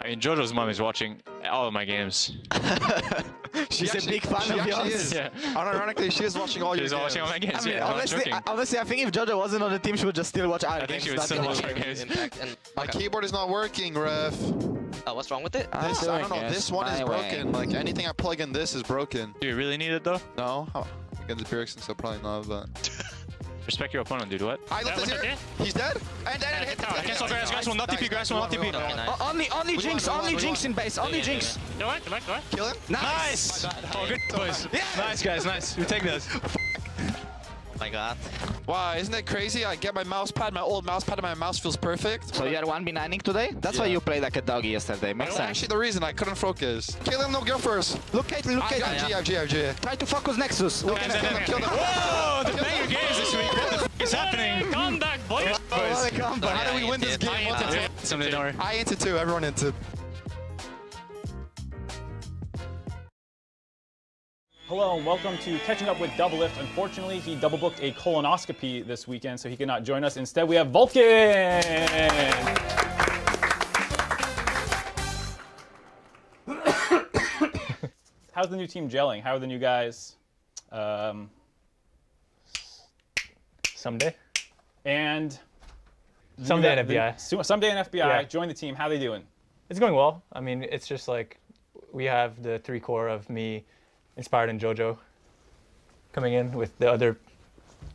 I mean, Jojo's mom is watching all of my games. She's a big fan of yours. Yeah. Unironically, she is watching all your games. She's watching all my games. I mean, yeah, honestly, I think if Jojo wasn't on the team, she would just still watch our games. I think she would still watch our games. My keyboard is not working, ref. Oh, what's wrong with it? I don't know. This one is broken. Like anything I plug in, this is broken. Do you really need it though? No. Against the Bjergsen, so probably not. But respect your opponent, dude. What? I left here. He's dead. And hit. Cancel Gragas. Gragas will not TP. Gragas will not TP. Only Jinx in base. Only Jinx. Do it. Kill him. Nice. Oh, good boys. Yeah. Nice guys. Nice. We take this. My God. Wow, isn't that crazy? I get my mouse pad, my old mouse pad, and my mouse feels perfect. So you are 1v9ing today? That's why you played like a doggy yesterday. Makes sense. Actually, the reason I couldn't focus. Kill him, no, go first. Look Caitlyn, look Caitlyn. GG. Try to focus Nexus. Look Kill them. Whoa! The banger games this week. What the f is happening? Come back, boys. How do we win this game? Ssumday, don't worry. I into 2, everyone into. Hello and welcome to Catching Up with Double Lift. Unfortunately, he double booked a colonoscopy this weekend, so he cannot join us. Instead, we have Vulcan! How's the new team gelling? How are the new guys? Ssumday. And Ssumday and FBI. Ssumday and FBI Yeah. join the team. How are they doing? It's going well. I mean, it's just like we have the 3 core of me, Inspired, and Jojo coming in with the other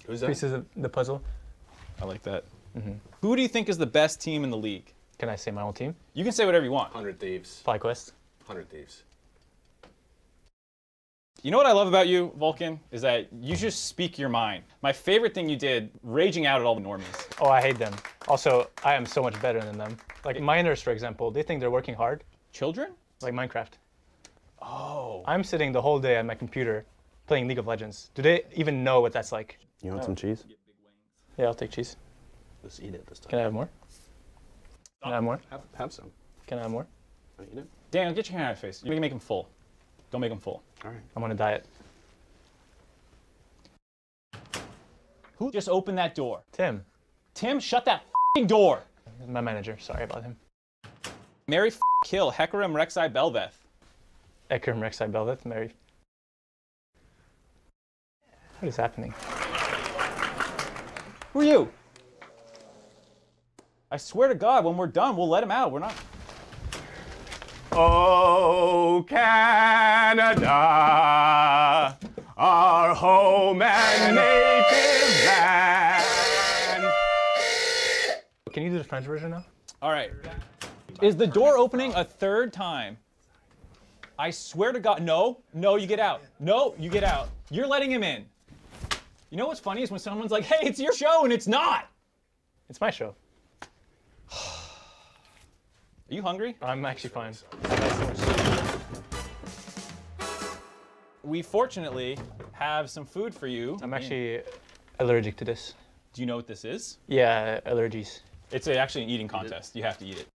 pieces of the puzzle. I like that. Who do you think is the best team in the league? Can I say my own team? You can say whatever you want. 100 Thieves. FlyQuest. 100 Thieves. You know what I love about you, Vulcan, is that you just speak your mind. My favorite thing you did, raging out at all the normies. Oh, I hate them. Also, I am so much better than them. Like minors, for example, they think they're working hard. Children? Like Minecraft. Oh. I'm sitting the whole day at my computer playing League of Legends. Do they even know what that's like? You want some cheese? Yeah, I'll take cheese. Let's eat it this time. Can I have more? Can I have more? Have some. Can I have more? Want to eat it? Daniel, get your hand out of your face. You can make him full. Don't make him full. All right. I'm on a diet. Who just opened that door? Tim. Tim, shut that f***ing door. My manager. Sorry about him. Mary kill Hecarim Rek'Sai Belveth. Ekrim Rek'Sai Belveth. Mary. What is happening? Who are you? I swear to God, when we're done, we'll let him out. We're not. Oh, Canada, our home and native land. Can you do the French version now? All right. Is the door opening a 3rd time? I swear to God. No, you get out. No, you get out. You're letting him in. You know what's funny is when someone's like, hey, it's your show, and it's not. It's my show. Are you hungry? I'm actually fine. We fortunately have some food for you. I'm actually allergic to this. Do you know what this is? Yeah, allergies. It's actually an eating contest. You have to eat it.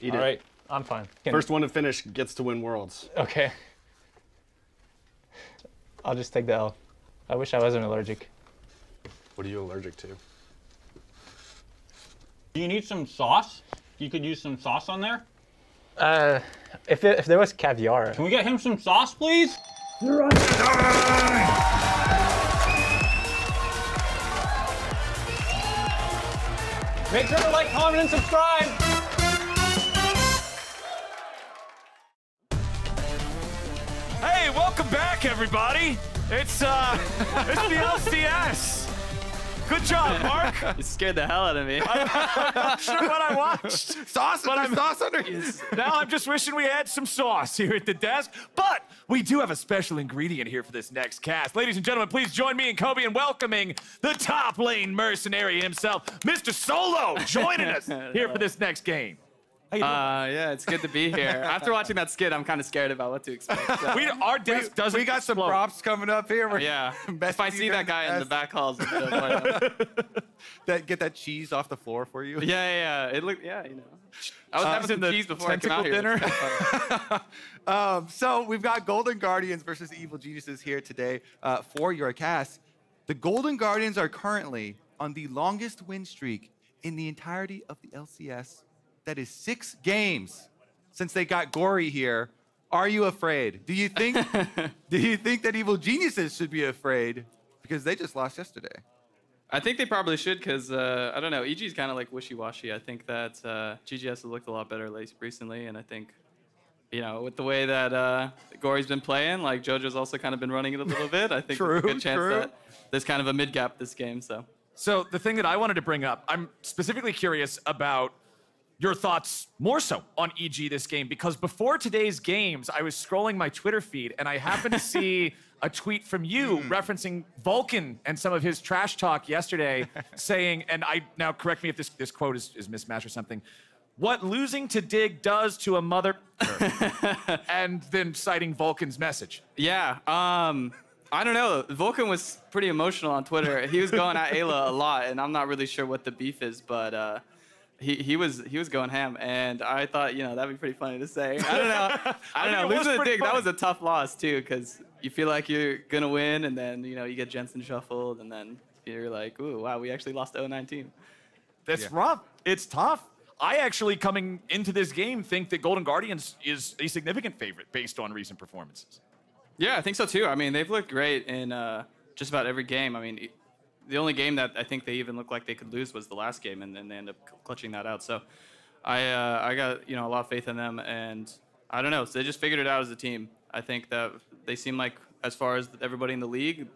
Eat All it. right. I'm fine. First one to finish gets to win Worlds. Okay. I'll just take the L. I wish I wasn't allergic. What are you allergic to? Do you need some sauce? You could use some sauce on there. If there was caviar. Can we get him some sauce, please? You're under Make sure to like, comment, and subscribe. Hey, welcome back, everybody. It's the LCS. Good job, Mark. You scared the hell out of me. I'm not sure what I watched. Sauce, but I'm sauce under. Now I'm just wishing we had some sauce here at the desk. But we do have a special ingredient here for this next cast. Ladies and gentlemen, please join me and Kobe in welcoming the top lane mercenary himself, Mr. Solo, joining us here for this next game. Yeah, it's good to be here. After watching that skit, I'm kind of scared about what to expect. So. Our desk doesn't. We got some explode. props coming up here. Yeah. If I see that guy in the back halls, that get that cheese off the floor for you. yeah. It looked, you know. I was having some cheese before I came out here. So we've got Golden Guardians versus Evil Geniuses here today for your cast. The Golden Guardians are currently on the longest win streak in the entirety of the LCS that is 6 games since they got Gori here. Are you afraid? Do you think that Evil Geniuses should be afraid? Because they just lost yesterday. I think they probably should because, I don't know, EG's kind of like wishy-washy. I think that GGS has looked a lot better recently, and I think, you know, with the way that Gori's been playing, like JoJo's also kind of been running it a little bit. I think there's a good chance that there's kind of a mid-gap this game, so. So the thing that I wanted to bring up, I'm specifically curious about your thoughts more so on EG this game, because before today's games, I was scrolling my Twitter feed and I happened to see a tweet from you referencing Vulcan and some of his trash talk yesterday saying, and now correct me if this quote is mismatched or something, what losing to Dig does to a mother, and then citing Vulcan's message. Yeah, I don't know. Vulcan was pretty emotional on Twitter. He was going at Ayla a lot, and I'm not really sure what the beef is, but he was going ham, and I thought, you know, that'd be pretty funny to say. I don't know. I don't know. Losing to Dig, that was a tough loss too, because you feel like you're gonna win, and then you know you get Jensen shuffled, and then you're like, ooh, wow, we actually lost 0-19. That's rough. It's tough. I actually, coming into this game, think that Golden Guardians is a significant favorite based on recent performances. Yeah, I think so too. I mean, they've looked great in just about every game. I mean, the only game that I think they even looked like they could lose was the last game, and then they end up clutching that out. So I got, you know, a lot of faith in them, and I don't know. So they just figured it out as a team. I think that they seem like, as far as everybody in the league,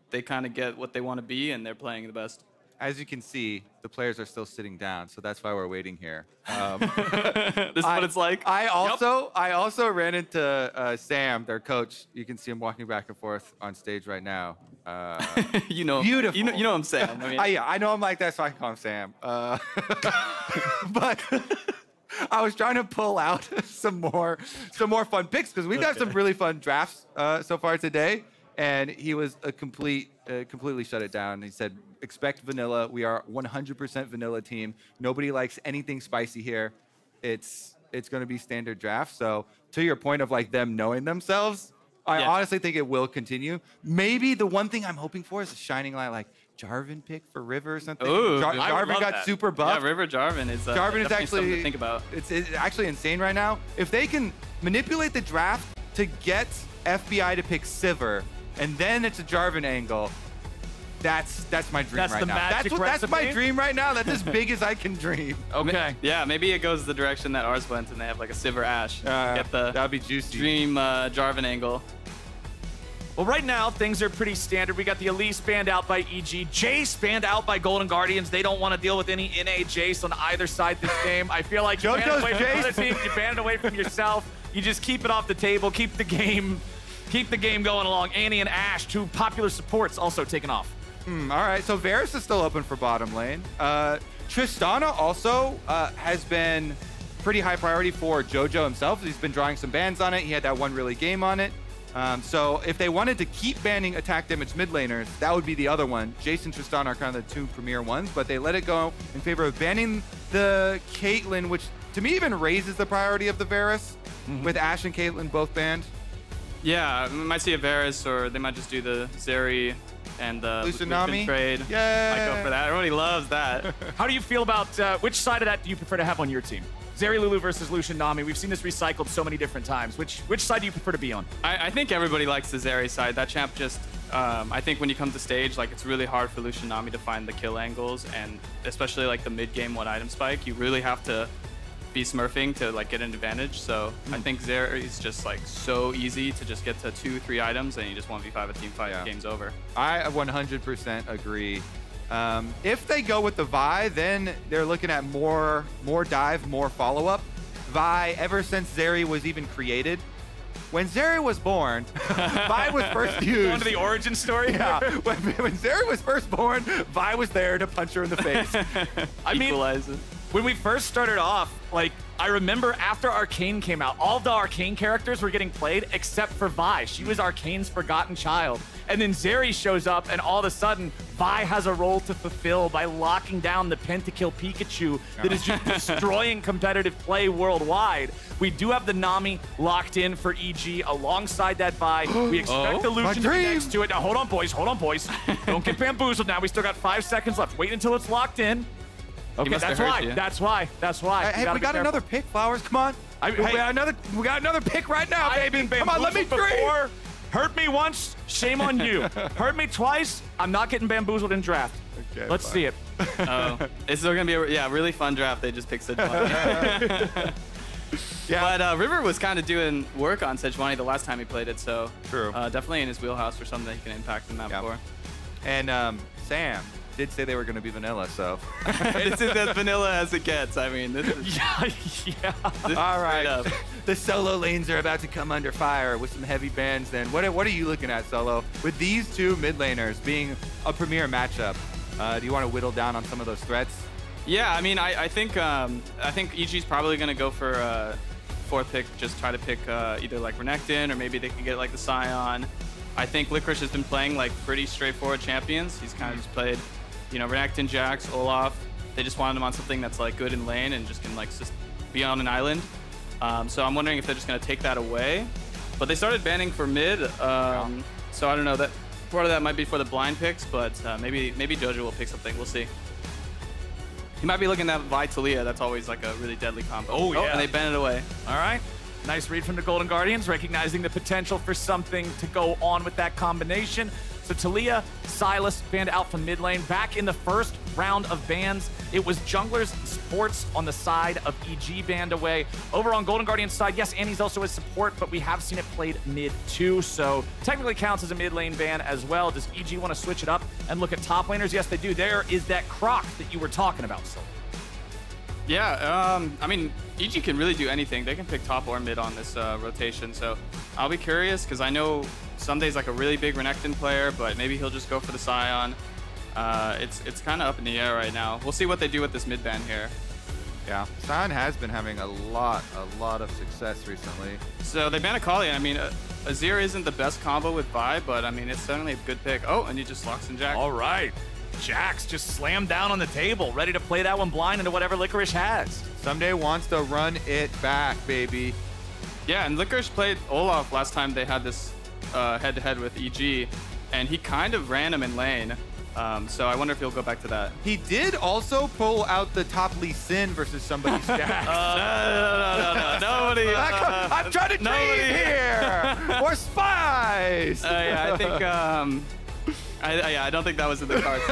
they kind of get what they want to be, and they're playing the best. As you can see, the players are still sitting down, so that's why we're waiting here. This is what it's like. I also ran into Sam, their coach. You can see him walking back and forth on stage right now. You know, beautiful. You know him, Sam. I mean, yeah, I know him like that, so I can call him Sam. But I was trying to pull out some more fun picks because we've got some really fun drafts so far today. And he was completely shut it down. He said, expect vanilla. We are 100% vanilla team. Nobody likes anything spicy here. It's going to be standard draft. So to your point of like them knowing themselves, I honestly think it will continue. Maybe the one thing I'm hoping for is a shining light, like Jarvan pick for River or something. Ooh, Jarvan got super buffed. Yeah, River Jarvan is Jarvan is actually something to think about. It's actually insane right now. If they can manipulate the draft to get FBI to pick Sivir, and then it's a Jarvan angle, that's my dream right now. That's my dream right now. That's as big as I can dream. Okay. Yeah, maybe it goes the direction that ours went, and they have like a Sivir Ashe. Get the that'd be juicy. Dream Jarvan angle. Well, right now, things are pretty standard. We got the Elise banned out by EG. Jace banned out by Golden Guardians. They don't want to deal with any NA Jace on either side this game. I feel like you ban it away from the other team, you ban it away from yourself. You just keep it off the table, keep the game going along. Annie and Ashe, two popular supports, also taken off. All right, so Varus is still open for bottom lane. Tristana also has been pretty high priority for JoJo himself. He's been drawing some bans on it. He had that one really game on it. So if they wanted to keep banning attack damage mid laners, that would be the other one. Jace and Tristana are kind of the two premier ones, but they let it go in favor of banning the Caitlyn, which to me even raises the priority of the Varus, with Ashe and Caitlyn both banned. Yeah, we might see a Varus, or they might just do the Zeri and the Lucian Nami trade. Yeah, I go for that. Everybody loves that. How do you feel about which side of that do you prefer to have on your team? Zeri Lulu versus Lucian Nami. We've seen this recycled so many different times. Which side do you prefer to be on? I think everybody likes the Zeri side. That champ just, I think when you come to stage, like it's really hard for Lucian Nami to find the kill angles, and especially like the mid game one item spike, you really have to be smurfing to like get an advantage. So I think Zeri is just like so easy to just get to 2-3 items and you just 1v5 a team fight. Yeah. Game's over. I 100% agree. If they go with the Vi, then they're looking at more dive, more follow-up. Vi, ever since Zeri was even created, when Zeri was born, Vi was first used. Going to the origin story? Yeah. When Zeri was first born, Vi was there to punch her in the face. I mean, when we first started off, like, I remember after Arcane came out, all of the Arcane characters were getting played except for Vi. She was Arcane's forgotten child. And then Zeri shows up, and all of a sudden, Vi has a role to fulfill by locking down the pentakill Pikachu that is just destroying competitive play worldwide. We do have the Nami locked in for EG alongside that Vi. We expect the Lucian to be next to it. Now, hold on, boys. Hold on, boys. Don't get bamboozled now. We still got 5 seconds left. Wait until it's locked in. Okay, must have that's heard why. you. That's why. That's why. Hey, we got another pick, Flowers. Come on. We got another pick right now, baby. Come on, let me dream. Hurt me once, shame on you. Hurt me twice, I'm not getting bamboozled in draft. Okay, Let's see it. Oh, it's still gonna be a really fun draft. They just picked Sejuani. Yeah. But River was kind of doing work on Sejuani the last time he played it, so True. Definitely in his wheelhouse for something that he can impact in that Yeah. before. And Sam did say they were going to be vanilla, so. This is as vanilla as it gets. I mean, this is Yeah. this All is right. straight up. The solo lanes are about to come under fire with some heavy bans then. What are you looking at, Solo? With these two mid laners being a premier matchup, do you want to whittle down on some of those threats? Yeah, I mean, I think EG's probably gonna go for fourth pick, just try to pick either like Renekton or maybe they can get like the Scion. I think Licorice has been playing like pretty straightforward champions. He's kind of just played, Renekton, Jax, Olaf. They just wanted him on something that's like good in lane and just can like just be on an island. So I'm wondering if they're just gonna take that away. But they started banning for mid, so I don't know. That part of that might be for the blind picks, but maybe Jojo will pick something. We'll see. He might be looking at Vi Talia. That's always like a really deadly combo. Oh, yeah. And they ban it away. All right. Nice read from the Golden Guardians, recognizing the potential for something to go on with that combination. So Talia, Silas banned out from mid lane. Back in the first round of bans, it was junglers, sports on the side of EG banned away. Over on Golden Guardian's side, yes, Annie's also as support, but we have seen it played mid too, so technically counts as a mid lane ban as well. Does EG want to switch it up and look at top laners? Yes, they do. There is that croc that you were talking about, so. Yeah, I mean, EG can really do anything. They can pick top or mid on this rotation, so I'll be curious because I know Ssumday's like a really big Renekton player, but maybe he'll just go for the Scion. It's kind of up in the air right now. We'll see what they do with this mid ban here. Yeah, Scion has been having a lot of success recently. So they ban Akali. I mean, Azir isn't the best combo with Vi, but I mean, it's certainly a good pick. Oh, and he just locks in Jax. All right. Jax just slammed down on the table, ready to play that one blind into whatever Licorice has. Ssumday wants to run it back, baby. Yeah, and Licorice played Olaf last time they had this head-to-head with EG, and he kind of ran him in lane. So I wonder if he'll go back to that. He did also pull out the top Lee Sin versus somebody's Jax. No. Nobody. I'm trying to dream here. More spies. Yeah, I think. I don't think that was in the cards.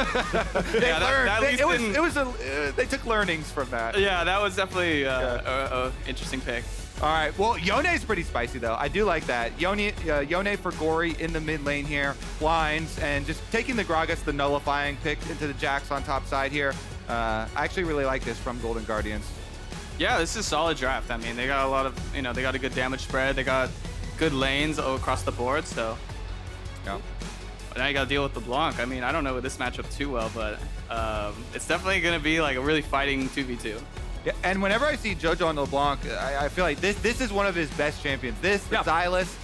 They took learnings from that. Yeah, that was definitely a interesting pick. All right, well, Yone's pretty spicy, though. I do like that. Yone for Gori in the mid lane here. Blinds, and just taking the Gragas, the nullifying pick into the Jax on top side here. I actually really like this from Golden Guardians. Yeah, this is a solid draft. I mean, they got a lot of, they got a good damage spread. They got good lanes across the board, so. Yeah. Now you got to deal with LeBlanc. I mean, I don't know this matchup too well, but it's definitely going to be like a really fighting 2v2. Yeah, and whenever I see Jojo and LeBlanc, I feel like this is one of his best champions. The Silas,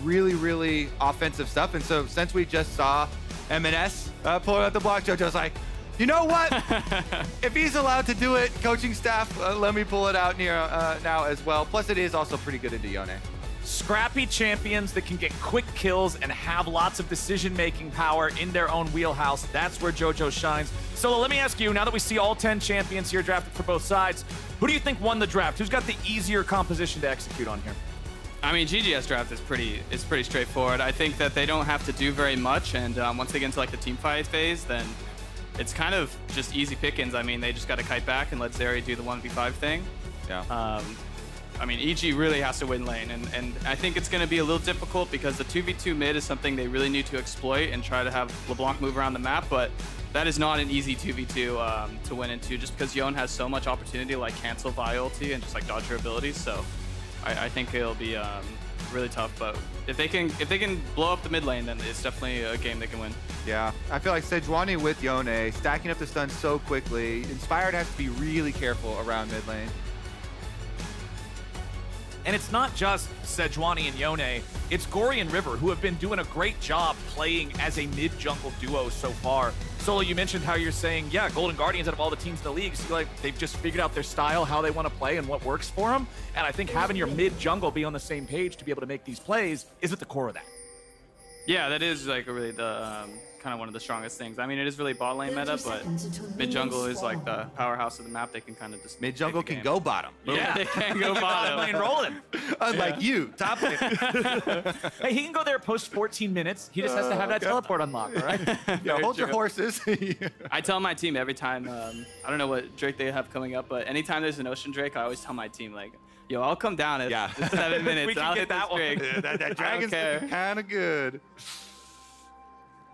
really offensive stuff. And so since we just saw M&S pulling out the block, Jojo's like, you know what? If he's allowed to do it, coaching staff, let me pull it out now as well. Plus, it is also pretty good into Yone. Scrappy champions that can get quick kills and have lots of decision-making power in their own wheelhouse. That's where Jojo shines. So let me ask you, now that we see all 10 champions here drafted for both sides, who do you think won the draft? Who's got the easier composition to execute on here? I mean, GGS draft is pretty straightforward. I think that they don't have to do very much, and once they get into like the team fight phase, then it's kind of just easy pickings. I mean, they just got to kite back and let Zeri do the 1v5 thing. Yeah. I mean, EG really has to win lane, and I think it's going to be a little difficult because the 2v2 mid is something they really need to exploit and try to have LeBlanc move around the map, but that is not an easy 2v2 to win into just because Yone has so much opportunity to like cancel Vi ulti and just like dodge her abilities, so I think it'll be really tough, but if they can blow up the mid lane, then it's definitely a game they can win. Yeah, I feel like Sejuani with Yone, stacking up the stun so quickly. Inspired has to be really careful around mid lane. And it's not just Sejuani and Yone, it's Gori and River, who have been doing a great job playing as a mid-jungle duo so far. Solo, you mentioned how you're saying, yeah, Golden Guardians out of all the teams in the league, so like they've just figured out their style, how they want to play, and what works for them. And I think having your mid-jungle be on the same page to be able to make these plays is at the core of that. Yeah, that is like really the kind of one of the strongest things. I mean, it is really bot lane meta, but mid jungle is like the powerhouse of the map. They can kind of just Mid jungle can go bottom. Yeah, they can go bottom. Lane rolling. Unlike you, top lane. Hey, he can go there post 14 minutes. He just has to have that teleport unlocked, all right? Yeah, hold your horses. I tell my team every time, I don't know what Drake they have coming up, but anytime there's an Ocean Drake, I always tell my team, like, yo, I'll come down at 7 minutes. We can and I'll get hit that this one. Drake. Yeah, that dragon's care. kind of good.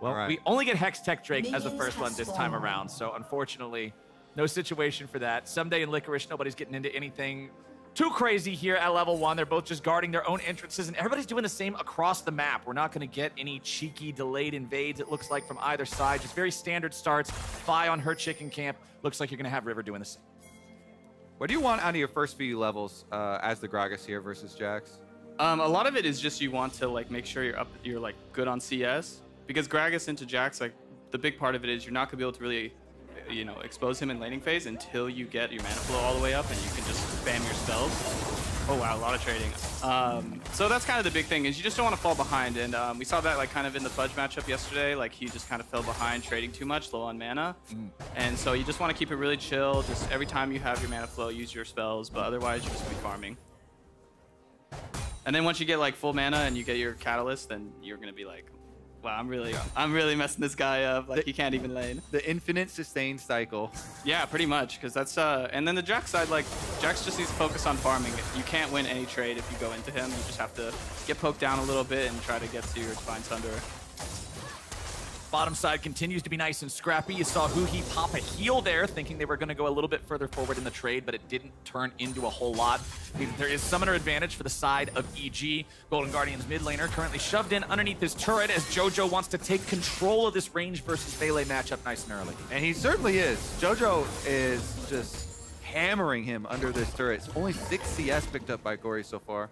Well, we only get Hex Tech Drake as the first one this time around, so unfortunately, no situation for that. Ssumday and Licorice, nobody's getting into anything too crazy here at level 1. They're both just guarding their own entrances, and everybody's doing the same across the map. We're not going to get any cheeky delayed invades, it looks like, from either side. Just very standard starts. Vi on her chicken camp. Looks like you're going to have River doing the same. What do you want out of your first few levels as the Gragas here versus Jax? A lot of it is just you want to like make sure you're like good on CS, because Gragas into Jax, like the big part of it is you're not gonna be able to really, you know, expose him in laning phase until you get your mana flow all the way up and you can just spam your spells. Oh wow, a lot of trading. So that's kind of the big thing, is you just don't want to fall behind, and we saw that like kind of in the Fudge matchup yesterday. Like he just kind of fell behind trading too much, low on mana, and so you just want to keep it really chill. Just every time you have your mana flow, use your spells, but otherwise you're just gonna be farming. And then once you get like full mana and you get your catalyst, then you're gonna be like, wow, I'm really messing this guy up. Like he can't even lane. The infinite sustain cycle. Yeah, pretty much, because that's and then the Jax side, like Jax just needs to focus on farming. You can't win any trade if you go into him. You just have to get poked down a little bit and try to get to your Divine Thunder. Bottom side continues to be nice and scrappy. You saw huhi pop a heal there, thinking they were going to go a little bit further forward in the trade, but it didn't turn into a whole lot. There is summoner advantage for the side of EG. Golden Guardian's mid laner currently shoved in underneath his turret as Jojo wants to take control of this range versus Melee matchup nice and early. And he certainly is. Jojo is just hammering him under this turret. Only 6 CS picked up by Gori so far.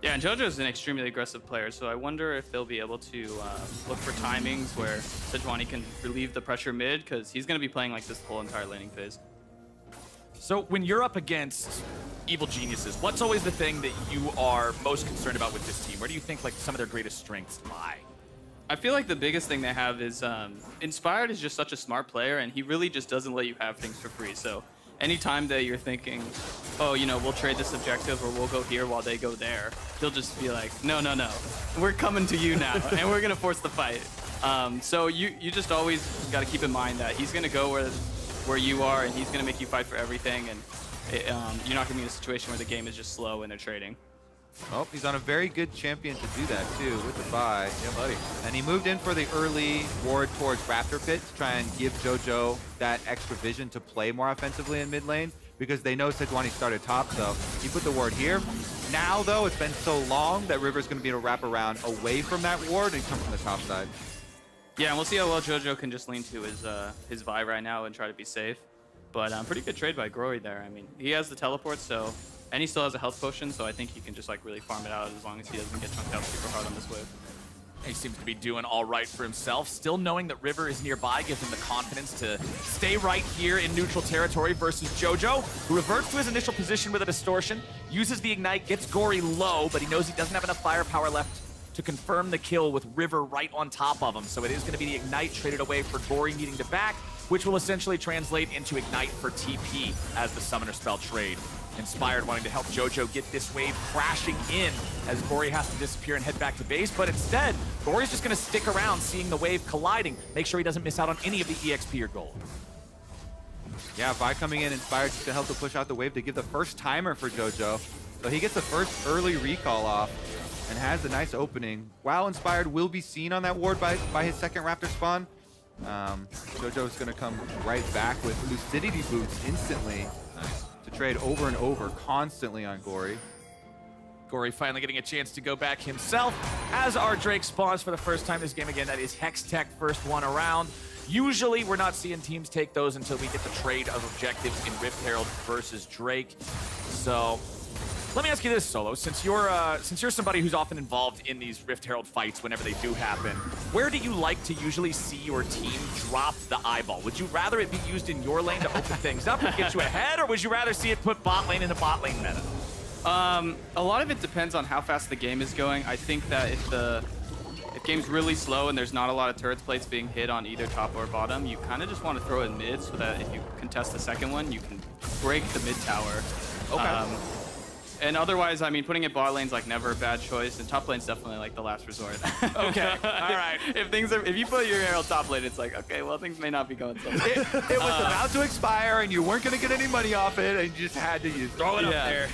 Yeah, and Jojo's an extremely aggressive player, so I wonder if they'll be able to look for timings where Sejuani can relieve the pressure mid, because he's going to be playing like this whole entire laning phase. So when you're up against evil geniuses, what's always the thing that you are most concerned about with this team? Where do you think like some of their greatest strengths lie? I feel like the biggest thing they have is Inspired is just such a smart player, and he really just doesn't let you have things for free. So anytime that you're thinking, oh, you know, we'll trade this objective or we'll go here while they go there, he'll just be like, no, no, no. We're coming to you now, and we're going to force the fight. So you just always got to keep in mind that he's going to go where you are, and he's going to make you fight for everything, and you're not going to be in a situation where the game is just slow and they're trading. Oh, he's on a very good champion to do that, too, with the buy. Yeah, buddy. And he moved in for the early ward towards Raptor Pit to try and give Jojo that extra vision to play more offensively in mid lane, because they know Sejuani started top, so he put the ward here. Now, though, it's been so long that River's going to be able to wrap around away from that ward and come from the top side. Yeah, and we'll see how well Jojo can just lean to his Vi right now and try to be safe. But pretty good trade by Gori there. I mean, he has the teleport, so... And he still has a health potion, so I think he can just like really farm it out as long as he doesn't get chunked out super hard on this wave. He seems to be doing all right for himself. Still knowing that River is nearby gives him the confidence to stay right here in neutral territory versus Jojo, who reverts to his initial position with a distortion, uses the ignite, gets Gori low, but he knows he doesn't have enough firepower left to confirm the kill with River right on top of him. So it is going to be the ignite traded away for Gori needing to back, which will essentially translate into ignite for TP as the summoner spell trade. Inspired wanting to help Jojo get this wave crashing in as Gori has to disappear and head back to base, but instead, Gori's just going to stick around seeing the wave colliding, make sure he doesn't miss out on any of the EXP or gold. Yeah, Vi coming in, Inspired to help to push out the wave to give the first timer for Jojo. So he gets the first early recall off and has a nice opening. While Inspired will be seen on that ward by his second Raptor spawn, Jojo's going to come right back with Lucidity Boots instantly. Nice. To trade over and over constantly on Gori. Gori finally getting a chance to go back himself as our Drake spawns for the first time this game. Again, that is Hex Tech first one around. Usually we're not seeing teams take those until we get the trade of objectives in Rift Herald versus Drake. So let me ask you this, Solo. Since you're somebody who's often involved in these Rift Herald fights whenever they do happen, where do you like to usually see your team drop the eyeball? Would you rather it be used in your lane to open things up and get you ahead, or would you rather see it put bot lane into bot lane meta? A lot of it depends on how fast the game is going. I think that if game's really slow and there's not a lot of turret plates being hit on either top or bottom, you kind of just want to throw it mid so that if you contest the second one, you can break the mid tower. Okay. And otherwise, I mean, putting it bot lane's like never a bad choice, and top lane's definitely like the last resort. Okay, all right. If you put your Herald top lane, it's like, okay, well, things may not be going so well. It was about to expire, and you weren't going to get any money off it, and you just had to throw it up there.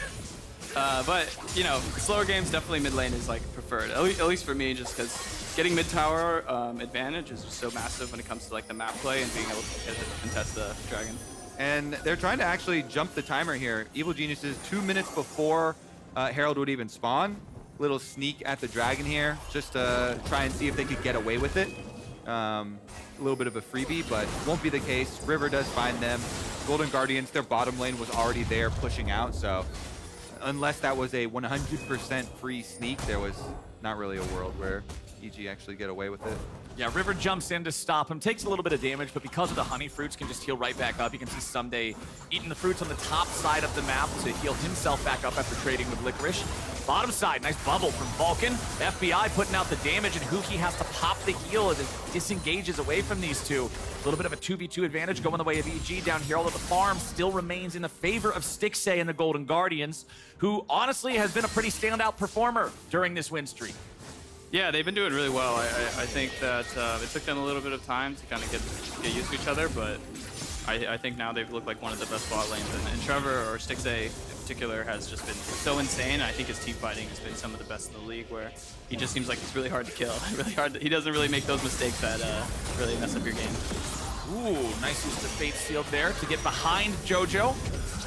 But, you know, slower games, definitely mid lane is like preferred, at least for me, just because getting mid tower advantage is just so massive when it comes to like the map play and being able to contest the dragon. And they're trying to actually jump the timer here. Evil Geniuses, 2 minutes before Herald would even spawn. Little sneak at the dragon here, just to try and see if they could get away with it. A little bit of a freebie, but won't be the case. River does find them. Golden Guardians, their bottom lane was already there pushing out, so unless that was a 100% free sneak, there was not really a world where EG actually get away with it. Yeah, River jumps in to stop him, takes a little bit of damage, but because of the honey fruits, can just heal right back up. You can see Ssumday eating the fruits on the top side of the map to heal himself back up after trading with Licorice. Bottom side, nice bubble from Vulcan. FBI putting out the damage, and huhi has to pop the heal as it disengages away from these two. A little bit of a 2v2 advantage going the way of EG down here, although the farm still remains in the favor of Stixxay and the Golden Guardians, who honestly has been a pretty standout performer during this win streak. Yeah, they've been doing really well. I think that it took them a little bit of time to kind of get used to each other, but I think now they've looked like one of the best bot lanes. And Trevor, or Stixxay in particular, has just been so insane. I think his team fighting has been some of the best in the league, where he just seems like he's really hard to kill. Really hard. He doesn't really make those mistakes that really mess up your game. Ooh, nice use of the Fate Shield there to get behind Jojo.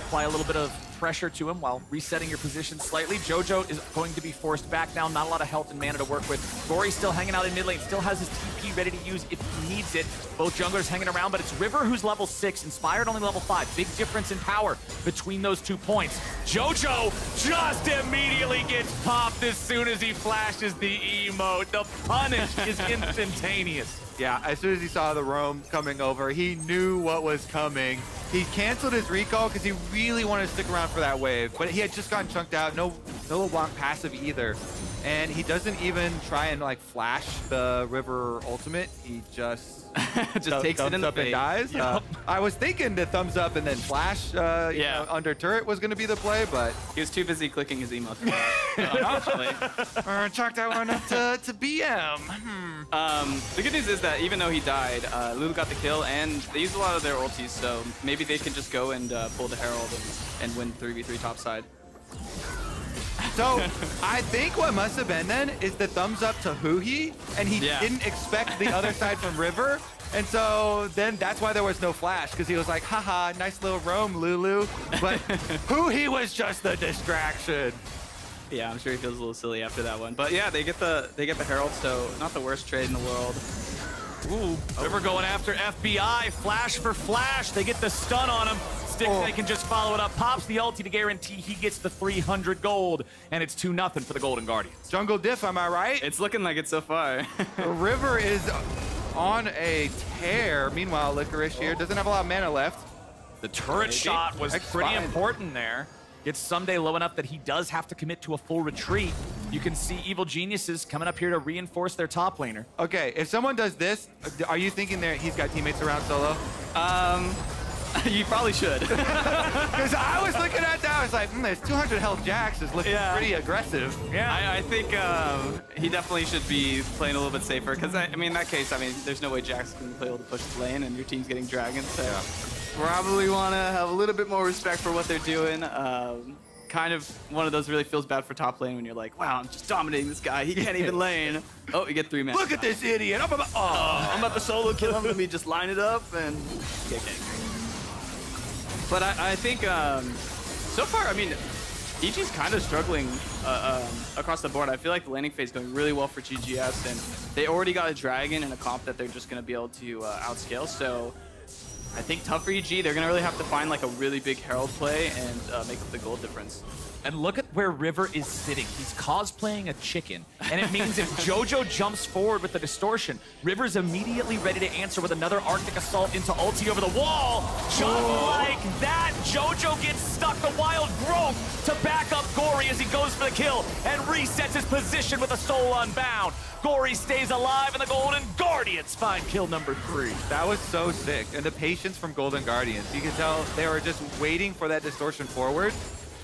Apply a little bit of pressure to him while resetting your position slightly. Jojo is going to be forced back now. Not a lot of health and mana to work with. Gori still hanging out in mid lane, still has his TP ready to use if he needs it. Both junglers hanging around, but it's River who's level 6, Inspired only level 5. Big difference in power between those 2 points. Jojo just immediately gets popped as soon as he flashes the emote. The punish is instantaneous. Yeah, as soon as he saw the roam coming over, he knew what was coming. He canceled his recall because he really wanted to stick around for that wave, but he had just gotten chunked out. No LeBlanc passive either. And he doesn't even try and like flash the River ultimate. He just takes it in the up and face. dies. Yep. I was thinking the thumbs up and then flash you know, under turret was going to be the play, but he was too busy clicking his emote. Unfortunately. Chalk that one up to BM. The good news is that even though he died, Lulu got the kill, and they used a lot of their ultis, so maybe they can just go and pull the Herald and win 3v3 topside. So I think what must have been then is the thumbs up to huhi, and he didn't expect the other side from River. And so then that's why there was no flash, because he was like, haha, nice little roam, Lulu. But huhi was just the distraction. Yeah, I'm sure he feels a little silly after that one. But yeah, they get the Herald, so not the worst trade in the world. Ooh, River going after FBI, flash for flash. They get the stun on him. Stixxay can just follow it up, pops the ulti to guarantee he gets the 300 gold, and it's 2-0 for the Golden Guardians. Jungle diff, am I right? It's looking like it so far. River is on a tear. Meanwhile, Licorice here doesn't have a lot of mana left. The turret shot was pretty important there. Gets Ssumday low enough that he does have to commit to a full retreat. You can see Evil Geniuses coming up here to reinforce their top laner. Okay, if someone does this, are you thinking that he's got teammates around solo? You probably should. Because I was looking at that, I was like, there's 200 health Jax is looking pretty aggressive. Yeah, I think he definitely should be playing a little bit safer. Because, I mean, in that case, I mean, there's no way Jax can play able to push the lane and your team's getting dragons. So probably want to have a little bit more respect for what they're doing. Kind of one of those really feels bad for top lane when you're like, wow, I'm just dominating this guy. He can't even lane. Oh, you get 3 mana. Look at this idiot. I'm about to solo kill him. Let me just line it up and But I think so far, I mean, EG's kind of struggling across the board. I feel like the laning phase is going really well for GGS, and they already got a dragon and a comp that they're just going to be able to outscale. So I think tough for EG. They're going to really have to find like a really big Herald play and make up the gold difference. And look at where River is sitting. He's cosplaying a chicken. And it means if Jojo jumps forward with the distortion, River's immediately ready to answer with another Arctic Assault into ulti over the wall. Just like that, Jojo gets stuck. The Wild Growth to back up Gori as he goes for the kill and resets his position with a Soul Unbound. Gori stays alive, and the Golden Guardians find kill number 3. That was so sick. And the patience from Golden Guardians. You can tell they were just waiting for that distortion forward.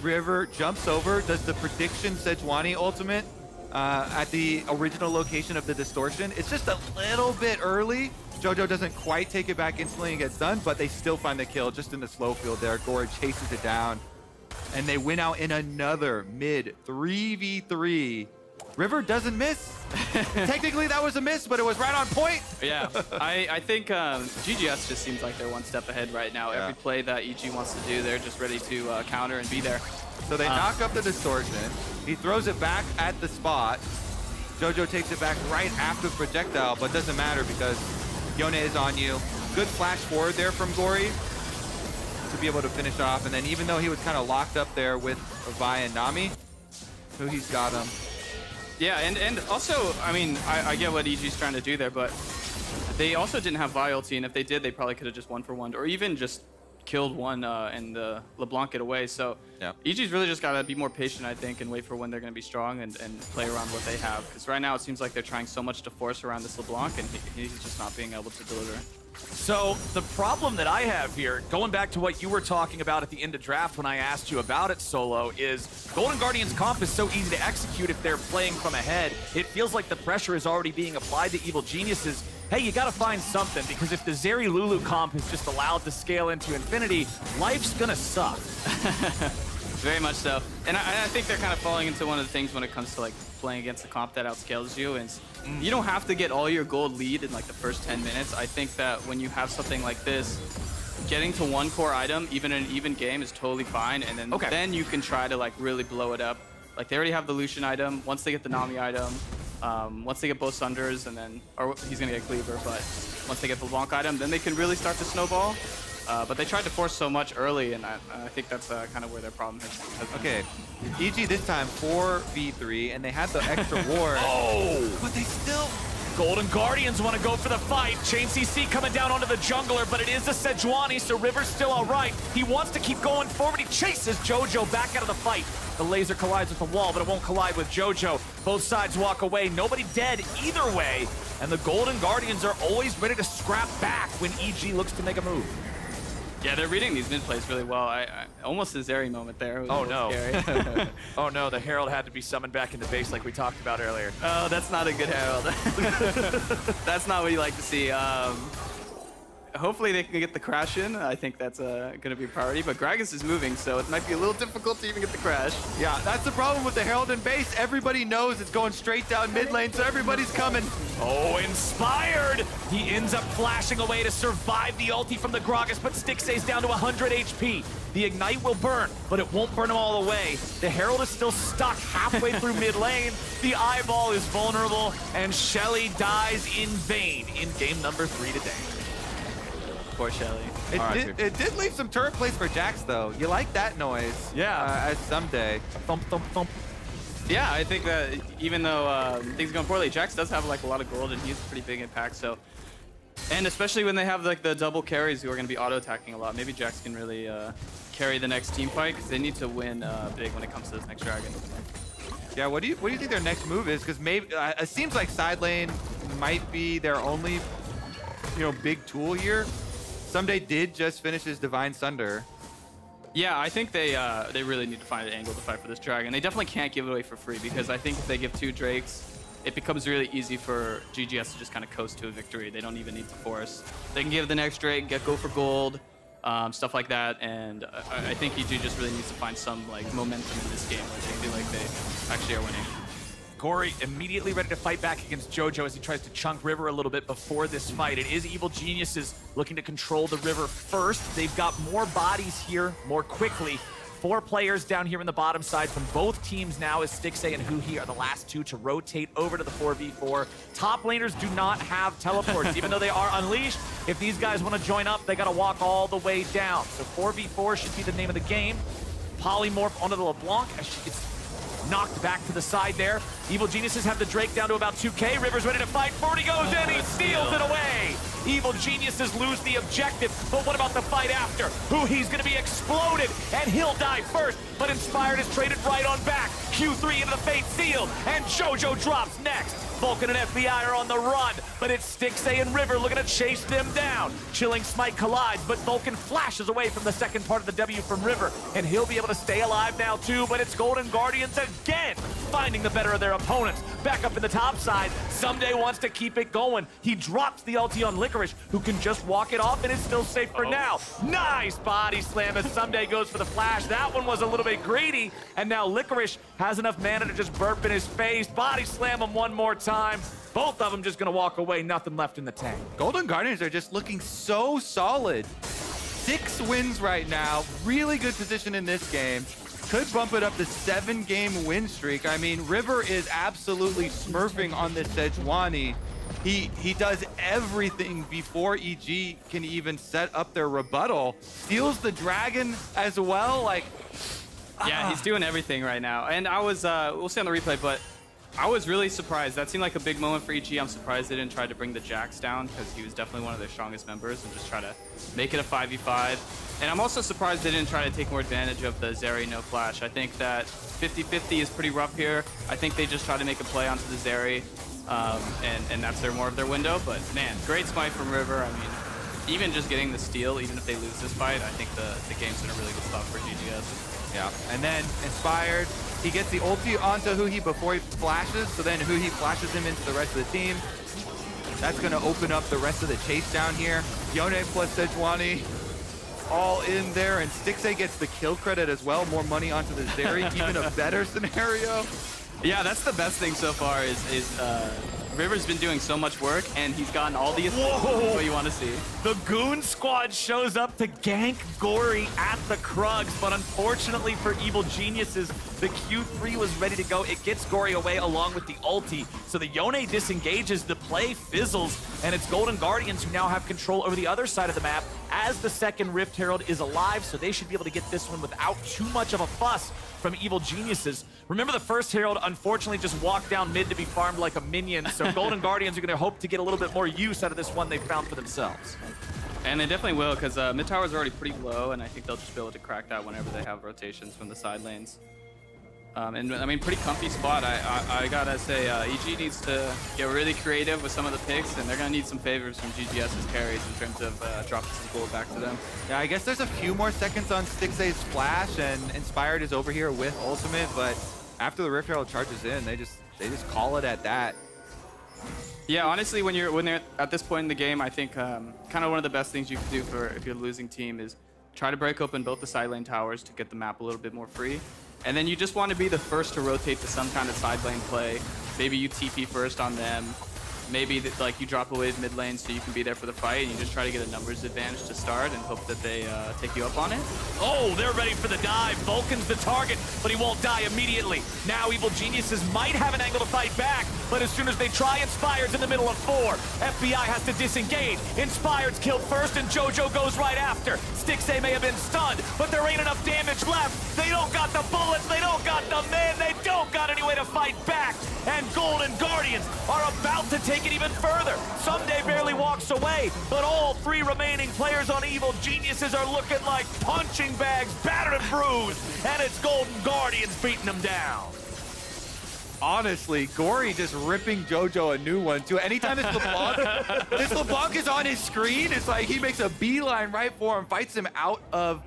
River jumps over, does the prediction Sejuani ultimate at the original location of the distortion. It's just a little bit early. Jojo doesn't quite take it back instantly and gets done, but they still find the kill just in the slow field there. Gori chases it down, and they win out in another mid 3v3. River doesn't miss. Technically, that was a miss, but it was right on point. Yeah, I think GGS just seems like they're one step ahead right now. Yeah. Every play that EG wants to do, they're just ready to counter and be there. So they knock up the distortion. He throws it back at the spot. Jojo takes it back right after the projectile, but doesn't matter because Yone is on you. Good flash forward there from Gori to be able to finish off. And then even though he was kind of locked up there with Vi and Nami, huhi's got him. Yeah, and also, I mean, I get what EG's trying to do there, but they also didn't have Vi ulti, and if they did, they probably could have just 1-for-1'd, or even just killed one and LeBlanc it away. So yeah. EG's really just got to be more patient, I think, and wait for when they're going to be strong and play around what they have. Because right now it seems like they're trying so much to force around this LeBlanc, and he's just not being able to deliver. So the problem that I have here, going back to what you were talking about at the end of draft when I asked you about it, Solo, is Golden Guardians comp is so easy to execute if they're playing from ahead. It feels like the pressure is already being applied to Evil Geniuses. Hey, you gotta find something, because if the Zeri Lulu comp is just allowed to scale into infinity, life's gonna suck. Very much so. And I think they're kind of falling into one of the things when it comes to like playing against a comp that outscales you, is you don't have to get all your gold lead in like the first 10 minutes. I think that when you have something like this, getting to one core item, even in an even game, is totally fine. And then, then you can try to like really blow it up. Like they already have the Lucian item. Once they get the Nami item, once they get both Sunders, and then, or he's gonna get Cleaver, but once they get the LeBlanc item, then they can really start to snowball. But they tried to force so much early, and I think that's kind of where their problem has been. Okay, EG this time 4v3, and they had the extra ward. Oh! But they still... Golden Guardians want to go for the fight. Chain CC coming down onto the jungler, but it is a Sejuani, so River's still all right. He wants to keep going forward. He chases Jojo back out of the fight. The laser collides with the wall, but it won't collide with Jojo. Both sides walk away. Nobody dead either way. And the Golden Guardians are always ready to scrap back when EG looks to make a move. Yeah, they're reading these mid plays really well. I almost a Zeri moment there. Oh no. Oh no, the Herald had to be summoned back into base like we talked about earlier. Oh, that's not a good Herald. That's not what you like to see. Hopefully they can get the crash in. I think that's going to be a priority, but Gragas is moving, so it might be a little difficult to even get the crash. Yeah, that's the problem with the Herald in base. Everybody knows it's going straight down mid lane, so everybody's coming. Oh, inspired! He ends up flashing away to survive the ulti from the Gragas, but Stixxay's down to 100 HP. The Ignite will burn, but it won't burn him all the way. The Herald is still stuck halfway through mid lane. The Eyeball is vulnerable, and Shelly dies in vain in game number 3 today. Poor Shelly. It did leave some turret plays for Jax, though. You like that noise. Yeah. As Ssumday. Thump, thump, thump. Yeah, I think that even though things are going poorly, Jax does have like a lot of gold, and he's pretty big impact. So, and especially when they have like the double carries who are going to be auto attacking a lot, maybe Jax can really carry the next team fight, because they need to win big when it comes to this next dragon. Yeah, what do you think their next move is? Because maybe it seems like side lane might be their only, big tool here. Ssumday did just finish his Divine Sunder. Yeah, I think they really need to find an angle to fight for this dragon. They definitely can't give it away for free, because I think if they give 2 Drakes, it becomes really easy for GGS to just kind of coast to a victory. They don't even need to force. They can give the next Drake, go for gold, stuff like that, and I think EG just really needs to find some like momentum in this game where they feel like they actually are winning. Gori immediately ready to fight back against Jojo as he tries to chunk River a little bit before this fight. It is Evil Geniuses looking to control the River first. They've got more bodies here more quickly. 4 players down here in the bottom side from both teams now, as Stixxay and huhi are the last 2 to rotate over to the 4v4. Top laners do not have teleports, even though they are unleashed. If these guys want to join up, they got to walk all the way down. So 4v4 should be the name of the game. Polymorph onto the LeBlanc as she gets knocked back to the side there. Evil Geniuses have the Drake down to about 2k. River's ready to fight. Forward he goes, and he steals it away. Evil Geniuses lose the objective, but what about the fight after? Huhi's gonna be exploded, and he'll die first, but Inspired is traded right on back. Q3 into the Fate Seal, and Jojo drops next. Vulcan and FBI are on the run, but it's Stixxay and River looking to chase them down. Chilling Smite collides, but Vulcan flashes away from the second part of the W from River, and he'll be able to stay alive now too, but it's Golden Guardians again, finding the better of their opponents. Back up in the top side, Ssumday wants to keep it going. He drops the ulti on Licorice, who can just walk it off and is still safe for now. Nice body slam as Ssumday goes for the flash. That one was a little bit greedy, and now Licorice has enough mana to just burp in his face, body slam him one more time. Both of them just gonna walk away, nothing left in the tank. Golden Guardians are just looking so solid. 6 wins right now, really good position in this game. Could bump it up to 7-game win streak. I mean, River is absolutely smurfing on this Sejuani. He does everything before EG can even set up their rebuttal. Steals the dragon as well, like... Yeah, he's doing everything right now. And I was, we'll see on the replay, but I was really surprised. That seemed like a big moment for EG. I'm surprised they didn't try to bring the Jax down because he was definitely one of their strongest members and just try to make it a 5v5. And I'm also surprised they didn't try to take more advantage of the Zeri no flash. I think that 50-50 is pretty rough here. I think they just try to make a play onto the Zeri, and that's more of their window. But man, great smite from River. I mean, even just getting the steal, even if they lose this fight, I think the game's in a really good spot for GGS. Yeah, and then Inspired, he gets the ulti onto huhi before he flashes, so then huhi flashes him into the rest of the team. That's gonna open up the rest of the chase down here. Yone plus Sejuani all in there, and Stixxay gets the kill credit as well. More money onto the Zeri, even a better scenario. Yeah, that's the best thing so far is River's been doing so much work, and he's gotten all the assists. That's what you want to see. The Goon Squad shows up to gank Gori at the Krugs, but unfortunately for Evil Geniuses, the Q3 was ready to go. It gets Gori away along with the ulti, so the Yone disengages, the play fizzles, and it's Golden Guardians who now have control over the other side of the map as the second Rift Herald is alive, so they should be able to get this one without too much of a fuss from Evil Geniuses. Remember, the first Herald unfortunately just walked down mid to be farmed like a minion, so Golden Guardians are going to hope to get a little bit more use out of this one they found for themselves. And they definitely will, because mid tower is already pretty low, and I think they'll just be able to crack that whenever they have rotations from the side lanes. And I mean, pretty comfy spot. I gotta say, EG needs to get really creative with some of the picks, and they're gonna need some favors from GGS's carries in terms of dropping some gold back to them. Yeah, I guess there's a few more seconds on Stixxay's flash, and Inspired is over here with ultimate, but after the Rift Herald charges in, they just call it at that. Yeah, honestly, when they're at this point in the game, I think kind of one of the best things you can do for if you're a losing team is try to break open both the side lane towers to get the map a little bit more free. And then you just want to be the first to rotate to some kind of side lane play. Maybe you TP first on them. Maybe like you drop away mid lane so you can be there for the fight, and you just try to get a numbers advantage to start and hope that they take you up on it. Oh, they're ready for the dive. Vulcan's the target, but he won't die immediately. Now Evil Geniuses might have an angle to fight back, but as soon as they try, Inspired's in the middle of 4. FBI has to disengage. Inspired's killed first, and Jojo goes right after. Stixxay may have been stunned, but there ain't enough damage left. They don't got the bullets, they don't got the men, they don't got any way to fight back. And Golden Guardians are about to take it even further. Ssumday barely walks away, but all 3 remaining players on Evil Geniuses are looking like punching bags, battered and bruised, and it's Golden Guardians beating them down. Honestly, Gori just ripping Jojo a new one too. Anytime this LeBlanc is on his screen, it's like he makes a beeline right for him, fights him out of